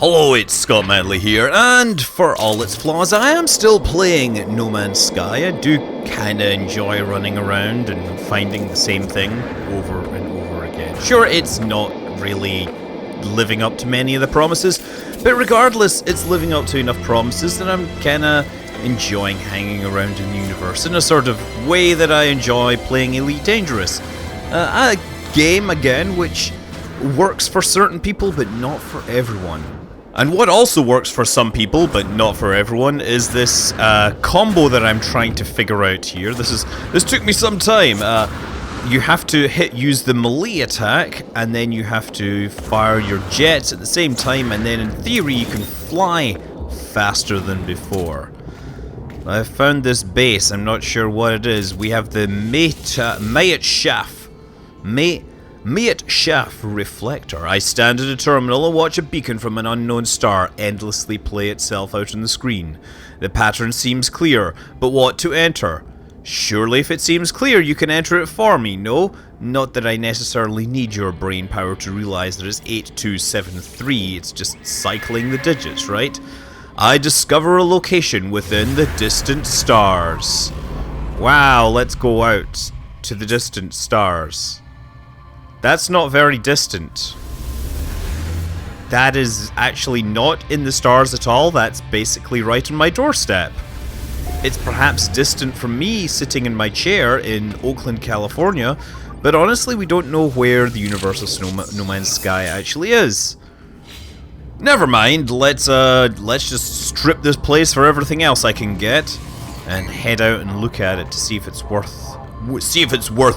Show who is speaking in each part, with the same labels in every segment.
Speaker 1: Hello, it's Scott Medley here, and for all its flaws, I am still playing No Man's Sky. I do kinda enjoy running around and finding the same thing over and over again. Sure, it's not really living up to many of the promises, but regardless, it's living up to enough promises that I'm kinda enjoying hanging around in the universe in a sort of way that I enjoy playing Elite Dangerous. A game, again, which works for certain people, but not for everyone. And what also works for some people, but not for everyone, is this combo that I'm trying to figure out here. This took me some time. You have to use the melee attack, and then you have to fire your jets at the same time, and then in theory you can fly faster than before. I found this base. I'm not sure what it is. We have the Mayat Shaf reflector. I stand at a terminal and watch a beacon from an unknown star endlessly play itself out on the screen. The pattern seems clear, but what to enter? Surely if it seems clear, you can enter it for me, no? Not that I necessarily need your brain power to realize that it's 8273, it's just cycling the digits, right? I discover a location within the distant stars. Wow, let's go out to the distant stars. That's not very distant. That is actually not in the stars at all. That's basically right on my doorstep. It's perhaps distant from me sitting in my chair in Oakland, California, but honestly we don't know where the Universal No Man's Sky actually is. Never mind, let's just strip this place for everything else I can get and head out and look at it to see if it's worth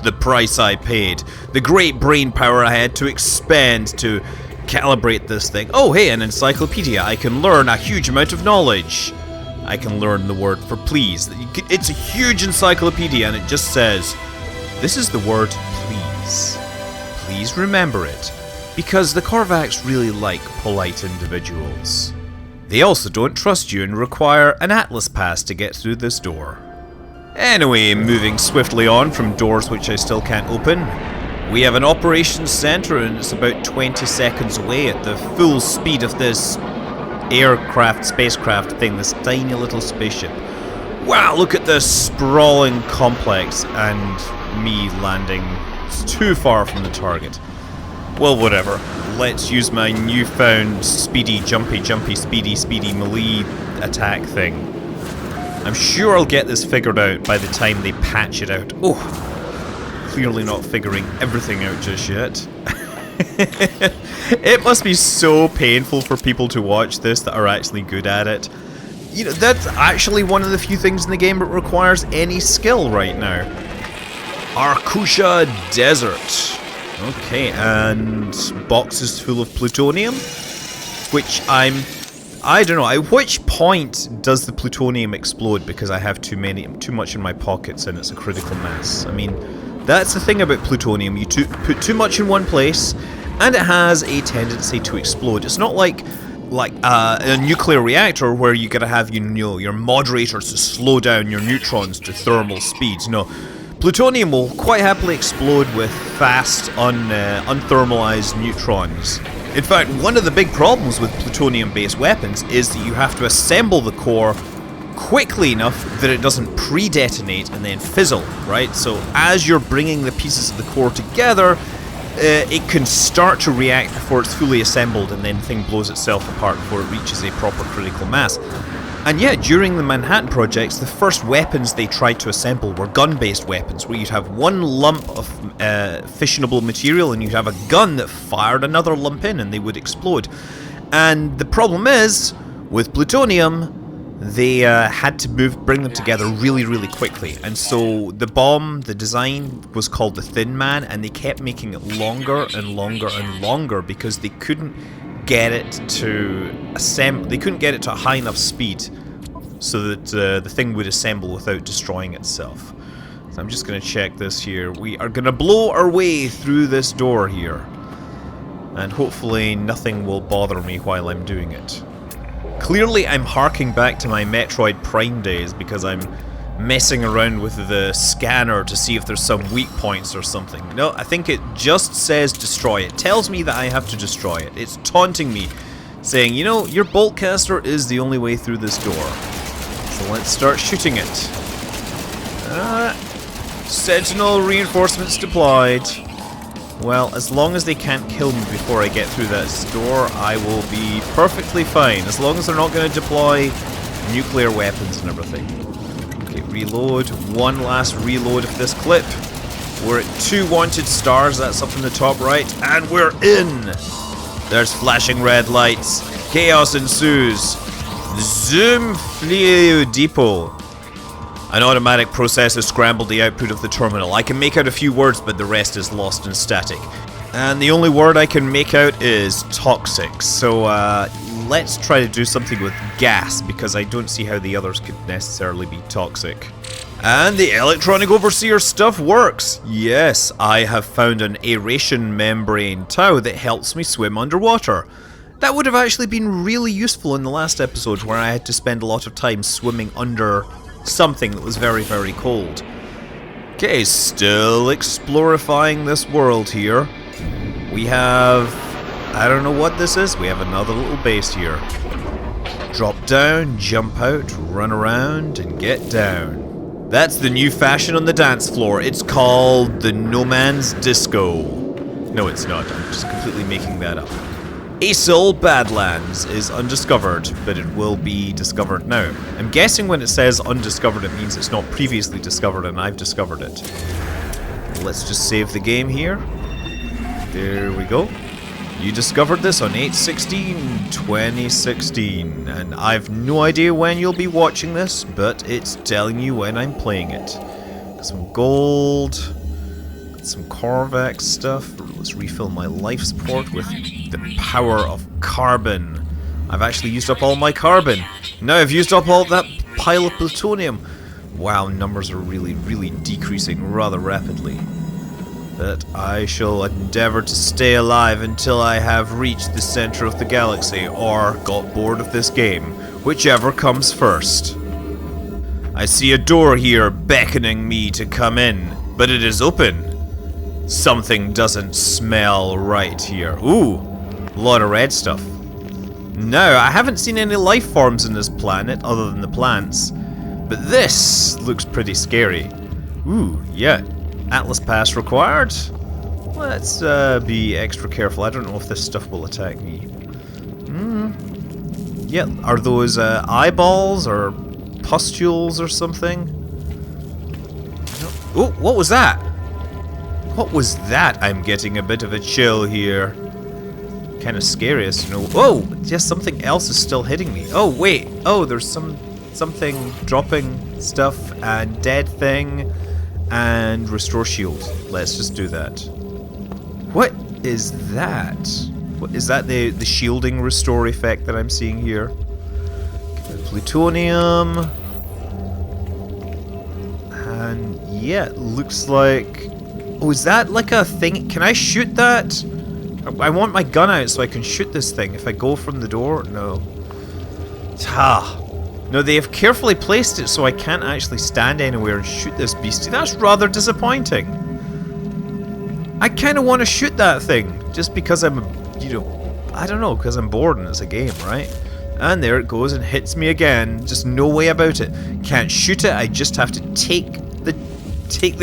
Speaker 1: the price I paid. The great brain power I had to expend to calibrate this thing. Oh hey, an encyclopedia. I can learn a huge amount of knowledge. I can learn the word for please. It's a huge encyclopedia and it just says, this is the word please. Please remember it. Because the Korvax really like polite individuals. They also don't trust you and require an Atlas pass to get through this door. Anyway, moving swiftly on from doors which I still can't open, we have an operations center and it's about 20 seconds away at the full speed of this spacecraft thing, this tiny little spaceship. Wow, look at this sprawling complex and me landing too far from the target. Well, whatever. Let's use my newfound speedy, jumpy, speedy melee attack thing. I'm sure I'll get this figured out by the time they patch it out. Oh, clearly not figuring everything out just yet. It must be so painful for people to watch this that are actually good at it. You know, that's actually one of the few things in the game that requires any skill right now. Arkusha Desert. Okay, and boxes full of plutonium, which I don't know, at which point does the plutonium explode because I have too much in my pockets and it's a critical mass? I mean, that's the thing about plutonium, you put too much in one place and it has a tendency to explode. It's not like a nuclear reactor where you gotta have your moderators to slow down your neutrons to thermal speeds. No, plutonium will quite happily explode with fast, unthermalized neutrons. In fact, one of the big problems with plutonium-based weapons is that you have to assemble the core quickly enough that it doesn't pre-detonate and then fizzle, right? So as you're bringing the pieces of the core together, it can start to react before it's fully assembled and then the thing blows itself apart before it reaches a proper critical mass. And yeah, during the Manhattan projects, the first weapons they tried to assemble were gun-based weapons, where you'd have one lump of fissionable material and you'd have a gun that fired another lump in and they would explode. And the problem is, with plutonium, they had to bring them together really, really quickly. And so the bomb, the design was called the Thin Man, and they kept making it longer and longer and longer because they couldn't get it to they couldn't get it to a high enough speed so that the thing would assemble without destroying itself. So I'm just going to check this here. We are going to blow our way through this door here, and hopefully nothing will bother me while I'm doing it. Clearly I'm harking back to my Metroid Prime days because I'm messing around with the scanner to see if there's some weak points or something. No, I think it just says destroy. It tells me that I have to destroy it. It's taunting me saying, you know, your bolt caster is the only way through this door. So let's start shooting it. Sentinel reinforcements deployed. Well, as long as they can't kill me before I get through that door, I will be perfectly fine. As long as they're not going to deploy nuclear weapons and everything. Okay, reload. One last reload of this clip. We're at 2 wanted stars, that's up in the top right, and we're in! There's flashing red lights. Chaos ensues. Zoom Fleo Depot. An automatic processor scrambled the output of the terminal. I can make out a few words, but the rest is lost in static. And the only word I can make out is toxic. So let's try to do something with gas, because I don't see how the others could necessarily be toxic. And the electronic overseer stuff works! Yes, I have found an aeration membrane tow that helps me swim underwater. That would have actually been really useful in the last episode where I had to spend a lot of time swimming under something that was very, very cold. Okay, still explorifying this world here. We have... I don't know what this is. We have another little base here. Drop down, jump out, run around, and get down. That's the new fashion on the dance floor. It's called the No Man's Disco. No, it's not. I'm just completely making that up. Aesol Badlands is undiscovered, but it will be discovered now. I'm guessing when it says undiscovered, it means it's not previously discovered and I've discovered it. Let's just save the game here. There we go. You discovered this on 8/16/2016, and I've no idea when you'll be watching this, but it's telling you when I'm playing it. Got some gold, got some Korvax stuff. Let's refill my life support with the power of carbon. I've actually used up all my carbon. Now I've used up all that pile of plutonium. Wow, numbers are really, really decreasing rather rapidly. But I shall endeavor to stay alive until I have reached the center of the galaxy or got bored of this game, whichever comes first. I see a door here beckoning me to come in, but it is open. Something doesn't smell right here. Ooh, a lot of red stuff. No, I haven't seen any life forms in this planet other than the plants, but this looks pretty scary. Ooh, yeah. Atlas pass required. Let's be extra careful. I don't know if this stuff will attack me. Yeah, are those eyeballs or pustules or something? No. Oh, what was that? What was that? I'm getting a bit of a chill here. Kind of scary, as you know. Oh, yes, something else is still hitting me. Oh, wait. Oh, there's something dropping stuff and dead thing. And restore shield. Let's just do that. What is that? What is that? The shielding restore effect that I'm seeing here? Plutonium. And yeah, it looks like... Oh, is that like a thing? Can I shoot that? I want my gun out so I can shoot this thing. If I go from the door? No. Ha! No, they have carefully placed it so I can't actually stand anywhere and shoot this beastie. That's rather disappointing. I kind of want to shoot that thing, just because I'm, you know, I don't know, because I'm bored and it's a game, right? And there it goes and hits me again. Just no way about it. Can't shoot it, I just have to take the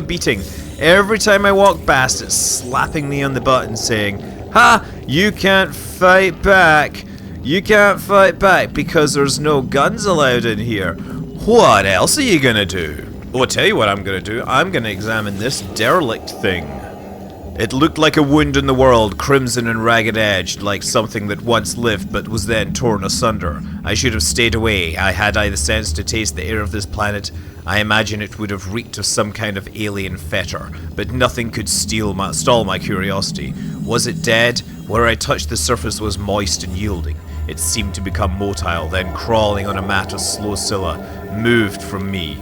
Speaker 1: beating. Every time I walk past, it's slapping me on the butt and saying, "Ha! You can't fight back. You can't fight back because there's no guns allowed in here. What else are you gonna do?" Oh, I'll tell you what I'm gonna do. I'm gonna examine this derelict thing. It looked like a wound in the world, crimson and ragged-edged, like something that once lived but was then torn asunder. I should have stayed away. Had I the sense to taste the air of this planet, I imagine it would have reeked of some kind of alien fetor, but nothing could stall my curiosity. Was it dead? Where I touched the surface was moist and yielding. It seemed to become motile, then crawling on a mat of slow scylla, moved from me.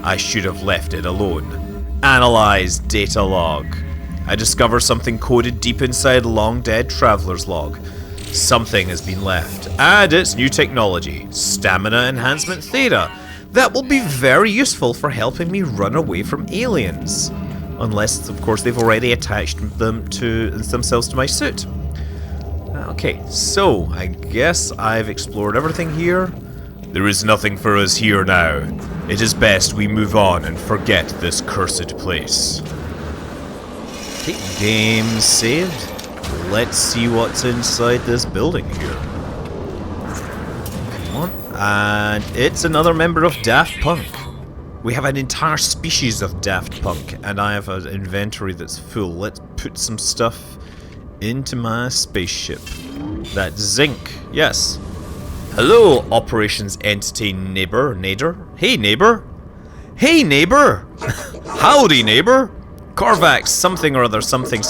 Speaker 1: I should have left it alone. Analyze data log. I discover something coded deep inside a long-dead traveler's log. Something has been left, and it's new technology, stamina enhancement theta. That will be very useful for helping me run away from aliens. Unless, of course, they've already attached themselves to my suit. Okay, so I guess I've explored everything here. There is nothing for us here now. It is best we move on and forget this cursed place. Okay, game saved. Let's see what's inside this building here. Come on. And it's another member of Daft Punk. We have an entire species of Daft Punk, and I have an inventory that's full. Let's put some stuff into my spaceship. That's zinc, yes. Hello, Operations Entity Nader. Hey, neighbor. Hey, neighbor. Howdy, neighbor. Korvax, something or other, something.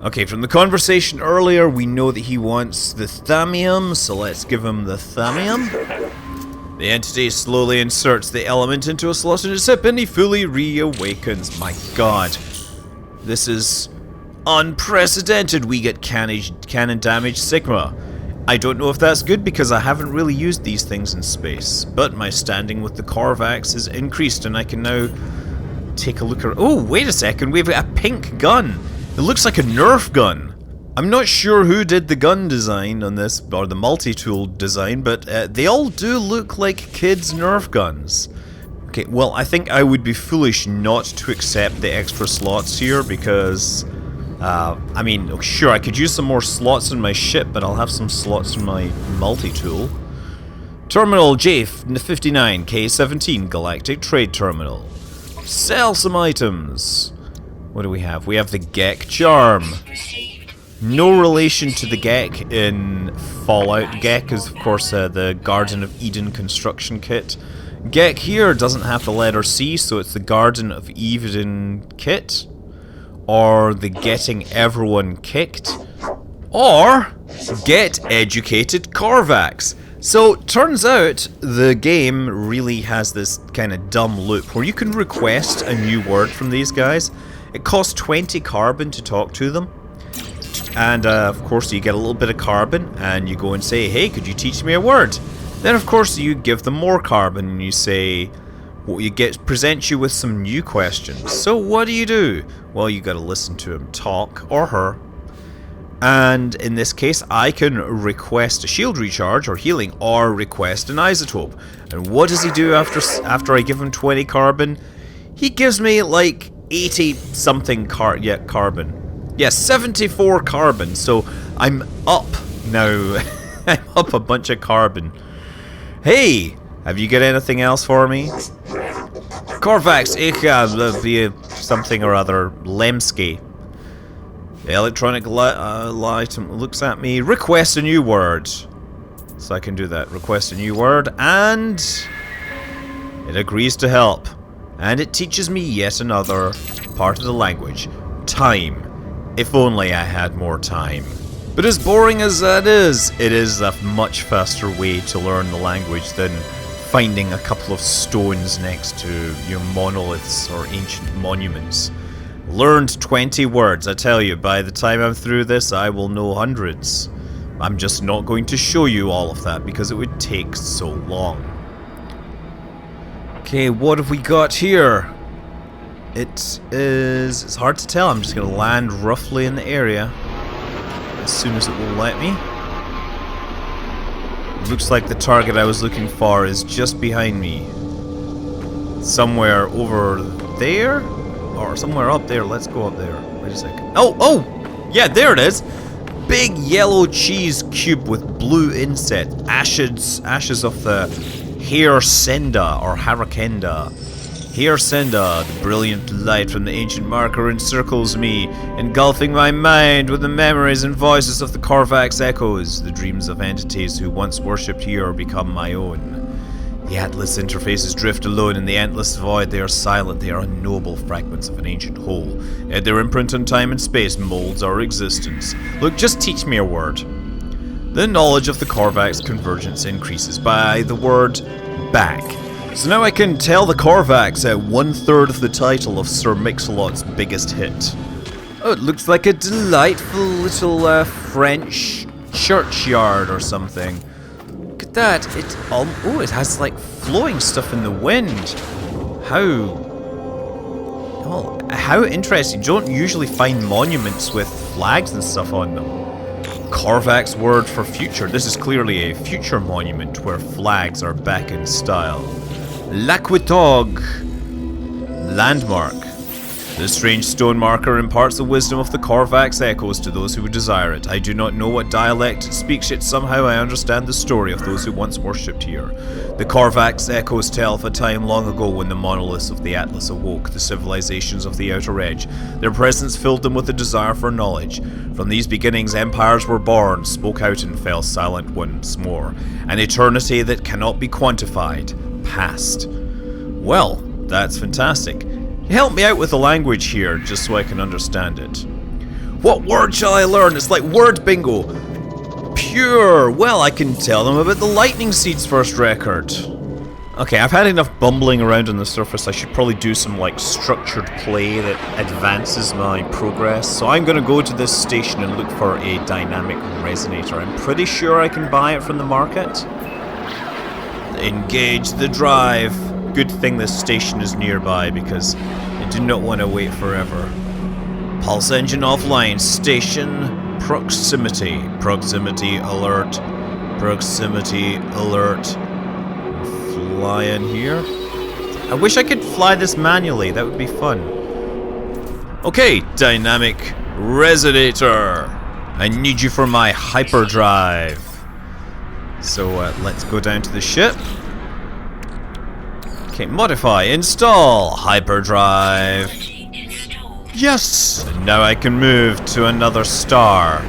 Speaker 1: Okay, from the conversation earlier, we know that he wants the thamium, so let's give him the thamium. The entity slowly inserts the element into a slot in his hip, and he fully reawakens. My god. This is unprecedented. We get cannon damage Sigma. I don't know if that's good because I haven't really used these things in space, but my standing with the Korvax is increased and I can now take a look around. Oh, wait a second, we have a pink gun. It looks like a nerf gun. I'm not sure who did the gun design on this, or the multi-tool design, but they all do look like kids' nerf guns. Okay, well, I think I would be foolish not to accept the extra slots here because I mean, sure, I could use some more slots in my ship, but I'll have some slots in my multi-tool. Terminal J59, K17, Galactic Trade Terminal. Sell some items. What do we have? We have the Gek Charm. No relation to the Gek in Fallout. Gek is, of course, the Garden of Eden construction kit. Gek here doesn't have the letter C, so it's the Garden of Eden kit. Or the Getting Everyone Kicked, or Get Educated Korvax. So, turns out the game really has this kind of dumb loop where you can request a new word from these guys. It costs 20 carbon to talk to them. And, of course, you get a little bit of carbon and you go and say, hey, could you teach me a word? Then, of course, you give them more carbon and you say, well, present you with some new questions. So what do? Well, you gotta listen to him talk, or her. And in this case, I can request a shield recharge or healing, or request an isotope. And what does he do after I give him 20 carbon? He gives me like 80 something carbon. Yes, 74 carbon. So I'm up now. I'm up a bunch of carbon. Hey, have you got anything else for me? Korvax, ich something or other, Lemsky. The electronic item looks at me. Request a new word. So I can do that. Request a new word, and it agrees to help. And it teaches me yet another part of the language. Time. If only I had more time. But as boring as that is, it is a much faster way to learn the language than finding a couple of stones next to your monoliths or ancient monuments. Learned 20 words. I tell you, by the time I'm through this, I will know hundreds. I'm just not going to show you all of that because it would take so long. Okay, what have we got here? It's hard to tell. I'm just going to land roughly in the area as soon as it will let me. Looks like the target I was looking for is just behind me. Somewhere over there? Or somewhere up there. Let's go up there. Wait a second. Oh! Yeah, there it is! Big yellow cheese cube with blue inset. Ashes of the Hair-Senda or Harakenda. Hair-Senda, the brilliant light from the ancient marker encircles me, engulfing my mind with the memories and voices of the Korvax echoes. The dreams of entities who once worshipped here become my own. The Atlas interfaces drift alone in the endless void. They are silent, they are unknowable fragments of an ancient whole. Yet their imprint on time and space molds our existence. Look, just teach me a word. The knowledge of the Korvax convergence increases by the word back. So now I can tell the Korvax at 1/3 of the title of Sir Mix-a-Lot's biggest hit. Oh, it looks like a delightful little French churchyard or something. Look at that. It has like flowing stuff in the wind. How interesting. You don't usually find monuments with flags and stuff on them. Korvac's word for future. This is clearly a future monument where flags are back in style. L'Aquitog. Landmark. This strange stone marker imparts the wisdom of the Korvac's echoes to those who would desire it. I do not know what dialect it speaks, yet somehow I understand the story of those who once worshipped here. The Korvac's echoes tell of a time long ago when the monoliths of the Atlas awoke the civilizations of the Outer Edge. Their presence filled them with a desire for knowledge. From these beginnings, empires were born, spoke out and fell silent once more. An eternity that cannot be quantified passed. Well, that's fantastic. Help me out with the language here, just so I can understand it. What word shall I learn? It's like word bingo. Pure. Well, I can tell them about the Lightning Seed's first record. Okay, I've had enough bumbling around on the surface. I should probably do some, like, structured play that advances my progress. So I'm going to go to this station and look for a dynamic resonator. I'm pretty sure I can buy it from the market. Engage the drive. Good thing this station is nearby because I do not want to wait forever. Pulse engine offline. Station proximity. Proximity alert. Proximity alert. Fly in here. I wish I could fly this manually. That would be fun. Okay, dynamic resonator. I need you for my hyperdrive. So let's go down to the ship. Okay, modify, install, hyperdrive. Yes! And now I can move to another star.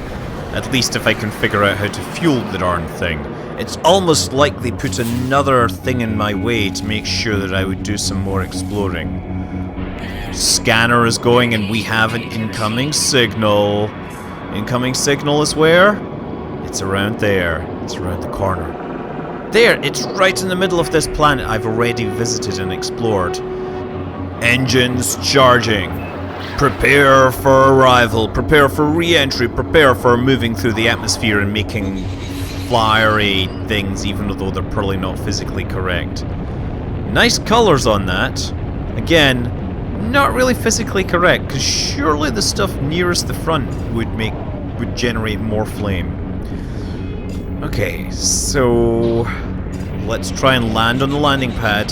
Speaker 1: At least if I can figure out how to fuel the darn thing. It's almost like they put another thing in my way to make sure that I would do some more exploring. Scanner is going and we have an incoming signal. Incoming signal is where? It's around there. It's around the corner. There, it's right in the middle of this planet I've already visited and explored. Engines charging. Prepare for arrival. Prepare for re-entry. Prepare for moving through the atmosphere and making flyery things, even though they're probably not physically correct. Nice colors on that. Again, not really physically correct, because surely the stuff nearest the front would generate more flame. Okay, so let's try and land on the landing pad.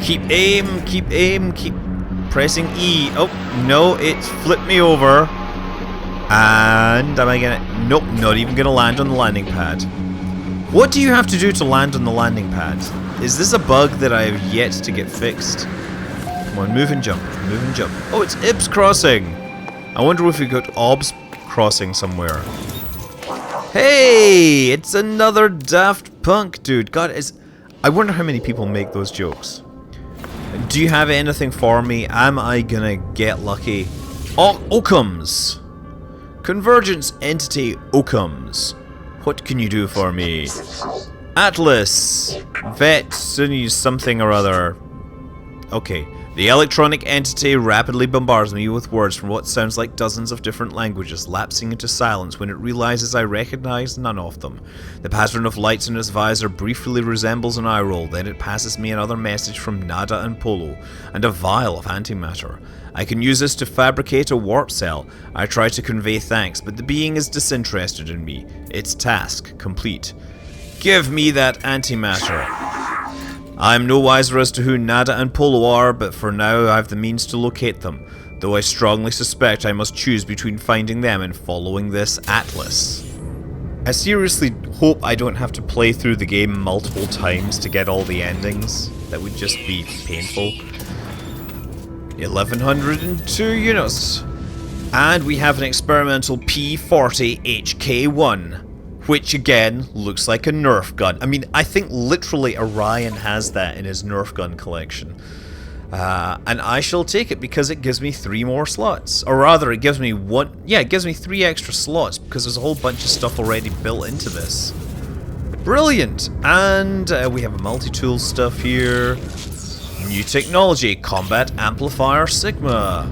Speaker 1: Keep aim, keep aim, keep pressing E. Oh, no, it's flipped me over. And am I gonna... Nope, not even gonna land on the landing pad. What do you have to do to land on the landing pad? Is this a bug that I have yet to get fixed? Come on, move and jump, move and jump. Oh, it's Ibs Crossing. I wonder if we got Obs Crossing somewhere. Hey, it's another Daft Punk dude. God, I wonder how many people make those jokes. Do you have anything for me? Am I gonna get lucky? Oh, Occams. Convergence entity Occams. What can you do for me? Atlas. Vet Sunnis something or other. Okay. The electronic entity rapidly bombards me with words from what sounds like dozens of different languages, lapsing into silence when it realizes I recognize none of them. The pattern of lights in its visor briefly resembles an eye roll, then it passes me another message from Nada and Polo, and a vial of antimatter. I can use this to fabricate a warp cell. I try to convey thanks, but the being is disinterested in me. Its task complete. Give me that antimatter. I am no wiser as to who Nada and Polo are, but for now I have the means to locate them, though I strongly suspect I must choose between finding them and following this Atlas. I seriously hope I don't have to play through the game multiple times to get all the endings. That would just be painful. 1102 units. And we have an experimental P40HK1. Which again looks like a Nerf gun. I mean, I think literally Orion has that in his Nerf gun collection. And I shall take it because it gives me 3 more slots. Or rather, it gives me it gives me 3 extra slots because there's a whole bunch of stuff already built into this. Brilliant! And we have a multi-tool stuff here. New technology, Combat Amplifier Sigma.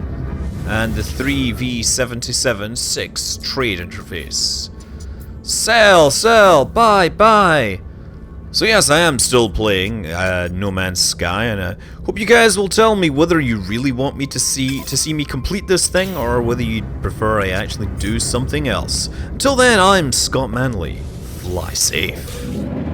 Speaker 1: And the 3V77-6 trade interface. Sell, buy. So yes, I am still playing No Man's Sky, and I hope you guys will tell me whether you really want me to see me complete this thing, or whether you'd prefer I actually do something else. Until then, I'm Scott Manley. Fly safe.